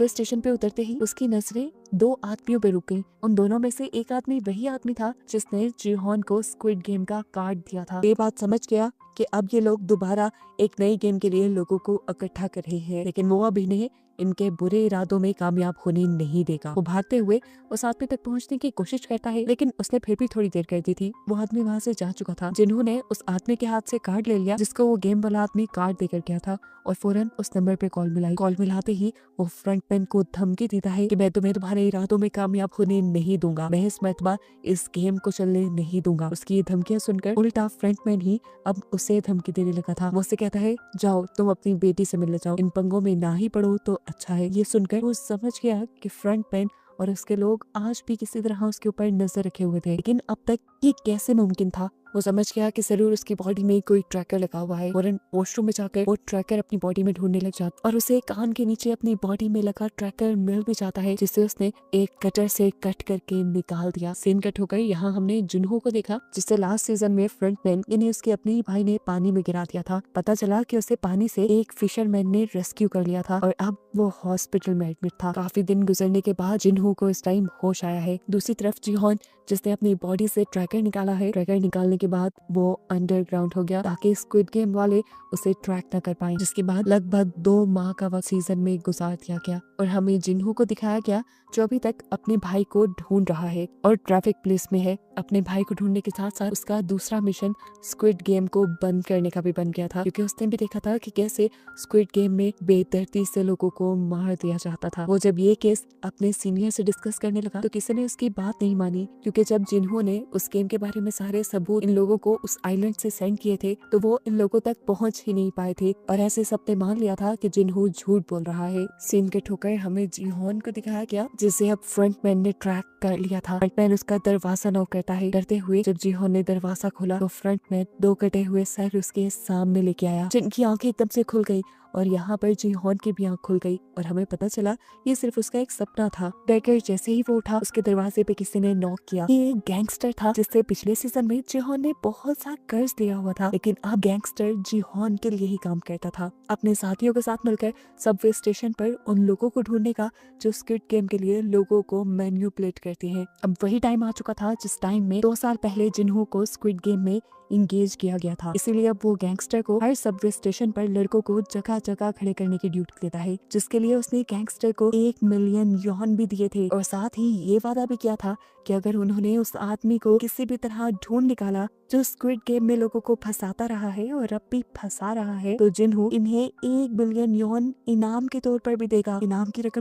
Subway station पे उतरते ही उसकी नजरें दो आदमियों पे रुक गई। उन दोनों में से एक आदमी वही आदमी था जिसने जीहोन को स्क्विड गेम का कार्ड दिया था। ये बात समझ गया कि अब ये लोग दोबारा एक नई गेम के लिए लोगों को इकट्ठा कर रहे हैं, लेकिन वो अब इन्हें इनके बुरे इरादों में कामयाब होने नहीं देगा। वो भागते हुए उस आदमी तक पहुंचने की कोशिश करता है, लेकिन उसने फिर भी थोड़ी देर कर दी थी। वो आदमी वहां से जा चुका था। जिन्होंने उस आदमी के हाथ से कार्ड ले लिया जिसको वो गेम वाला आदमी कार्ड देकर गया था, और फौरन उस नंबर पे कॉल मिलाई। कॉल मिलाते ही वो फ्रंटमैन को धमकी देता है कि मैं तुम्हें तुम्हारे इरादों में कामयाब होने नहीं दूंगा, मैं इस मर्तबा इस गेम को चलने नहीं दूंगा। उसकी ये धमकियां सुनकर उल्टा फ्रंटमैन ही अब उसे धमकी देने लगा था। वो उससे कहता है जाओ तुम अपनी बेटी से मिलने जाओ, इन पंगों में ना ही पड़ो तो अच्छा है। ये सुनकर वो समझ गया कि फ्रंटमैन और उसके लोग आज भी किसी तरह उसके ऊपर नजर रखे हुए थे, लेकिन अब तक ये कैसे मुमकिन था। वो समझ गया कि जरूर उसकी बॉडी में कोई ट्रैकर लगा हुआ है। फौरन वॉशरूम में जाकर वो ट्रैकर अपनी बॉडी में ढूंढने लग जाता और उसे कान के नीचे अपनी बॉडी में लगा ट्रैकर मिल भी जाता है, जिसे उसने एक कटर से कट करके निकाल दिया। सीन कट हो गई। यहाँ हमने जुनहो को देखा जिससे लास्ट सीजन में फ्रंटमैन यानी उसके अपने भाई ने पानी में गिरा दिया था। पता चला कि उसे पानी से एक फिशरमैन ने रेस्क्यू कर लिया था और अब वो हॉस्पिटल में एडमिट था। काफी दिन गुजरने के बाद जिन्हो को इस टाइम होश आया है। दूसरी तरफ जीहोन जिसने अपनी बॉडी से ट्रैकर निकाला है, ट्रैकर निकालने के बाद वो अंडरग्राउंड हो गया ताकि स्क्विड गेम वाले उसे ट्रैक न कर पाए, जिसके बाद लगभग 2 माह का वक्त सीजन में गुजार दिया गया और हमें जिन्हो को दिखाया गया जो अभी तक अपने भाई को ढूंढ रहा है और ट्रैफिक पुलिस में है। अपने भाई को ढूंढने के साथ साथ उसका दूसरा मिशन स्क्विड गेम को बंद करने का भी बन गया था, क्योंकि उसने भी देखा था कि कैसे स्क्विड गेम में बेदर्दी से लोगों को मार दिया जाता था। वो जब ये केस अपने सीनियर से डिस्कस करने लगा तो किसी ने उसकी बात नहीं मानी, क्योंकि जब जिन्हो ने उस गेम के बारे में सारे सबूत इन लोगों को उस आइलैंड से सेंड किए थे तो वो इन लोगों तक पहुंच ही नहीं पाए थे और ऐसे सबने मान लिया था कि जिन्हो झूठ बोल रहा है। सीन कट होकर हमें जीहोन को दिखाया गया जिसे अब फ्रंटमैन ने ट्रैक कर लिया था। फ्रंटमैन उसका दरवाजा नॉक करता है। डरते हुए जब जीहोन ने दरवाजा खोला तो फ्रंटमैन 2 कटे हुए सर उसके सामने लेके आया, जिनकी आंखें एकदम से खुल गई और यहाँ पर जीहोन की भी आंख खुल गई और हमें पता चला ये सिर्फ उसका एक सपना था। डरकर जैसे ही वो उठा उसके दरवाजे पे किसी ने नॉक किया। ये एक गैंगस्टर था जिससे पिछले सीजन में जीहोन ने बहुत सा कर्ज लिया हुआ था, लेकिन अब गैंगस्टर जीहोन के लिए ही काम करता था। अपने साथियों के साथ मिलकर सबवे स्टेशन पर उन लोगों को ढूंढने का जो स्क्विड गेम के लिए लोगों को मैन्युपुलेट करते हैं। अब वही टाइम आ चुका था जिस टाइम में 2 साल पहले जिन्हो को स्क्विड गेम में इंगेज किया गया था। इसीलिए अब वो गैंगस्टर को हर सबवे स्टेशन पर लड़कों को जगह जगह खड़े करने की ड्यूटी देता है, जिसके लिए उसने गैंगस्टर को 1 मिलियन यॉन भी दिए थे और साथ ही ये वादा भी किया था कि अगर उन्होंने उस आदमी को किसी भी तरह ढूंढ निकाला जो स्क्विड गेम में लोगों को फंसाता रहा है और अब भी फंसा रहा है, तो जिन्हो इन्हें 1 बिलियन यॉन इनाम के तौर पर भी देगा। इनाम की रकम